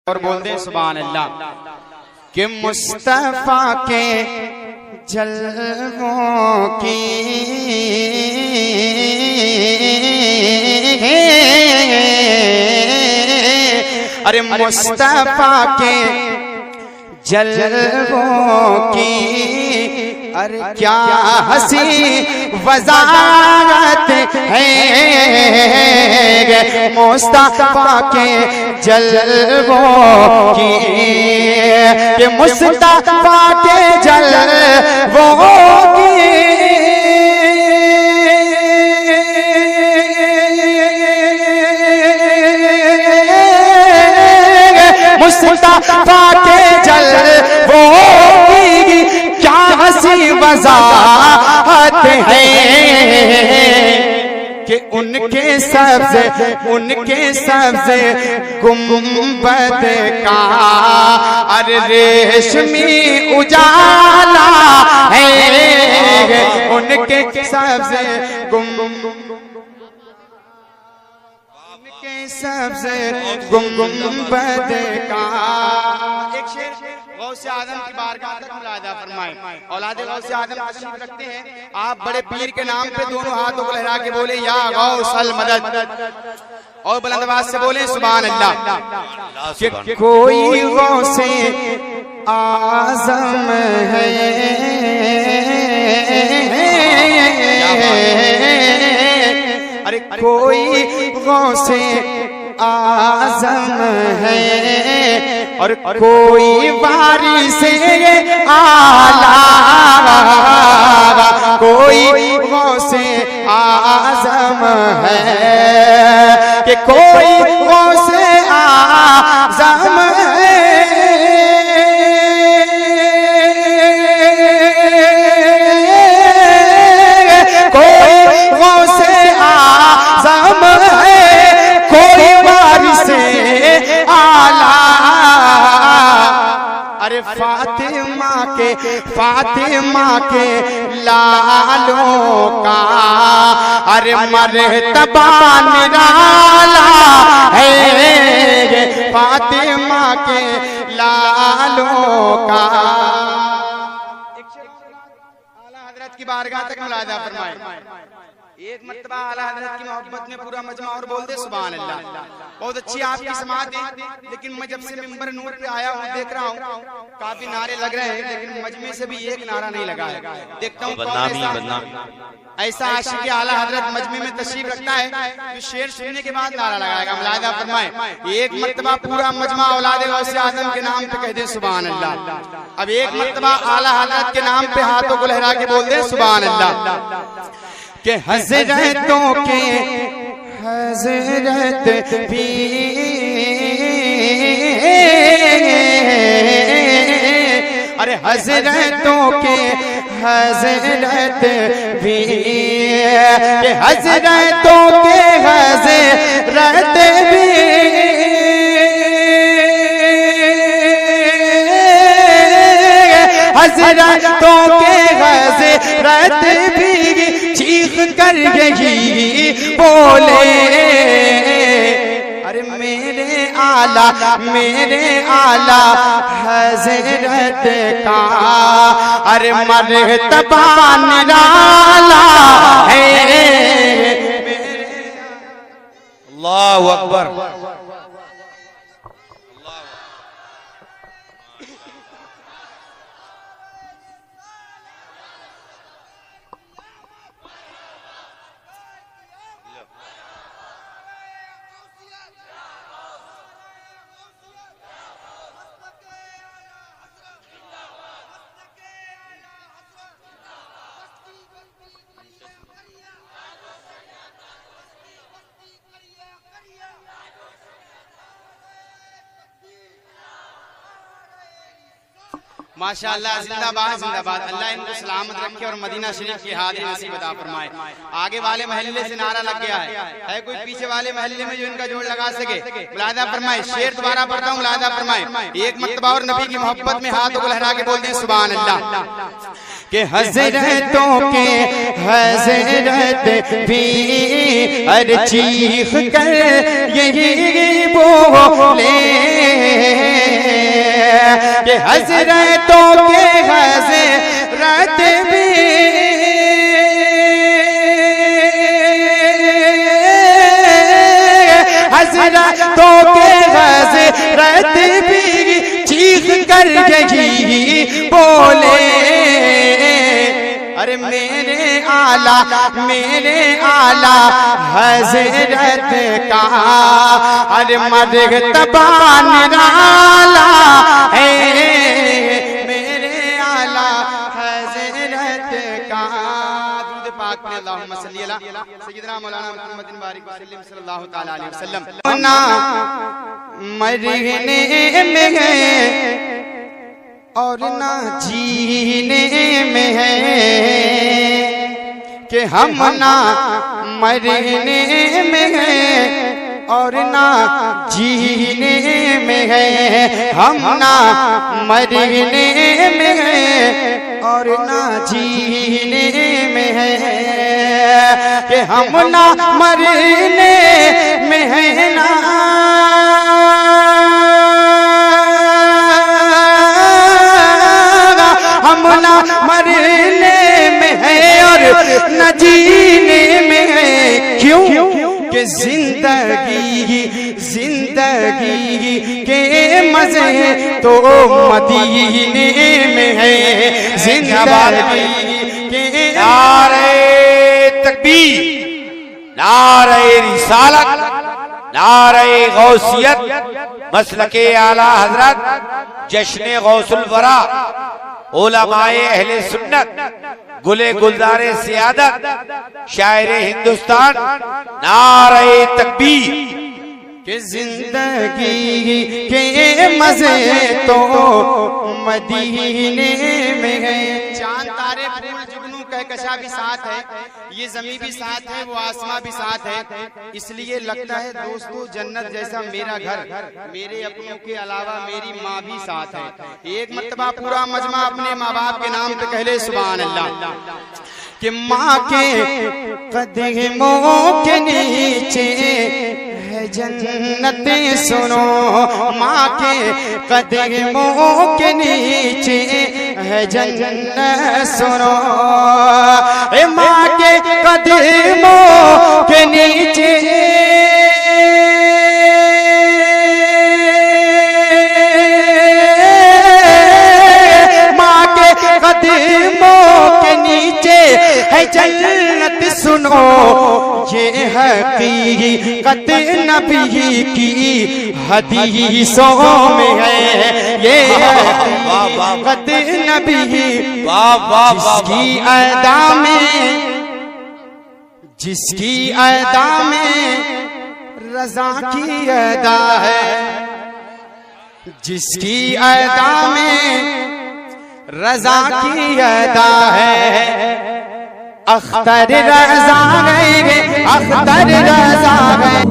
और बोल दे सुभान अल्लाह कि मुस्तफा के जलवों की अरे मुस्तफा के जलवों की अरे क्या हंसी वज़ारत है मुस्तफा के जलवों की मुस्तफा के जलवों की मुस्तफा के जलवों की क्या हंसी वज़ाहत है कि उनके सबसे गुंबद का अरे रेशमी उजाला है उनके सबसे गुंबद का एक शेर गौसे आदम की बारगाह तक मुलादा फरमाए। औलादे गौसे आदम तशरीफ रखते हैं, आप बड़े पीर के नाम पे दोनों हाथों को लहरा के बोले या गौसल मदद और बुलंद आवाज से बोले सुभान अल्लाह। कि कोई गौसे आज़म है अरे कोई गौसे आज़म है और कोई वारिसे आला कोई गौसे आज़म है कि कोई गौसे आज़म है कोई गौसे आज़म है कोई वारिसे आला अरे फातिमा के लालों का अरे मर्तबा निराला है फातिमा के लालों का। आला हजरत की बारगाह तक मुलादा फरमाए। एक मर्तबा आला हज़रत की मोहब्बत में पूरा मजमा और बोल दे सुभान अल्लाह। बहुत अच्छी आपकी समात है, लेकिन मैं जब से मिंबर नूर पे आया हूँ देख रहा हूँ काफी नारे लग रहे हैं, लेकिन मजमे से भी एक नारा नहीं लगा है। देखता हूँ ऐसा आशिक आला हज़रत मजमे में तशरीफ रखता है कि शेर सुनने के बाद नारा लगाएगा। मुलाहिदा फरमाए एक मर्तबा पूरा मजमा औलादे गौसे आज़म के नाम पे कह दे सुभान अल्लाह। अब एक मर्तबा आला हज़रत के नाम पे हाथों को लहरा के बोल दे सुभान अल्लाह। के हज़रतों के हज़रत भी अरे हज़रतों के हज़रत भी हज़रतों के हज़रत भी हज़रतों के हज़रत भी चीख कर यही बोले अरे मेरे आला हज़रत का अरे मर्तबा निराला है। अल्लाहु अकबर। माशाअल्लाह जिंदाबाद जिंदाबाद। अल्लाह इनको सलामत रखे और मदीना शरीफ की हाजिरी नसीब अता फरमाए। आगे वाले महल्ले से नारा लग गया है कोई पीछे वाले महल्ले में जो इनका जोड़ लगा सके मुलाहिदा फरमाए। शेर दोबारा पढ़ता हूँ मुलाहिदा फरमाए। एक मर्तबा और नबी की मोहब्बत में हाथ को लहरा के बोल दें सुभान अल्लाह। के हज़रतों के हज़रत भी अरे चीख कर यही बोले कि हजरतों के हजरत भी हजरतों के हजरत भी चीख कर यही बोले, अरे मेरे आला हजरत का अरे मर्तबा निराला है, मेरे आला हजरत का। दुरूद पाक में अल्लाहुम्मा सल्ली अला सय्यिदना मौलाना मुहम्मदिन बारिक वसल्लम सल्लल्लाहु तआला अलैहि वसल्लम। ना मरने में है और ना जीने में है, कि हम ना मरने में है और ना जीने में है, हम ना मरने में है और ना जीने में है, कि हम ना मरने में है ना हम ना मरने में है और न जीने में है। क्यों? कि जिंदगी के मजे तो मदीने में है, जिंदगी के। नारे तकबीर, नारे रिसालत, नारे गौसियत, मसलके आला हजरत, जश्न गौसुल वरा, उलमाए अहले सुन्नत, गुले गुलदारे सियादत, शायर हिंदुस्तान, नारे तकबीर। कि जिंदगी के मजे तो मदीने में है। चांद तारे फूल जुगनू कहकशा भी साथ है, ये जमी भी साथ है, वो आसमां भी साथ है, इसलिए लगता है दोस्तों जन्नत जैसा मेरा घर, मेरे अपनों के अलावा मेरी माँ भी साथ है। एक मर्तबा पूरा मजमा अपने माँ बाप के नाम पे कहले सुभान अल्लाह, कि माँ के कदमों के नीचे है जन्नत सुनो, माँ के कदमों के नीचे है जन्नत सुनो, ए माँ के कदमों के नीचे माँ के कदमों के नीचे है जन्नत सुनो, ये हकीकत नबी की हदीसों में है, ये हकीकत नबी जिसकी अदा में रज़ा की अदा है, जिसकी अदा में रज़ा की अदा है, अख्तर रज़ा गए, अख्तर रज़ा गए।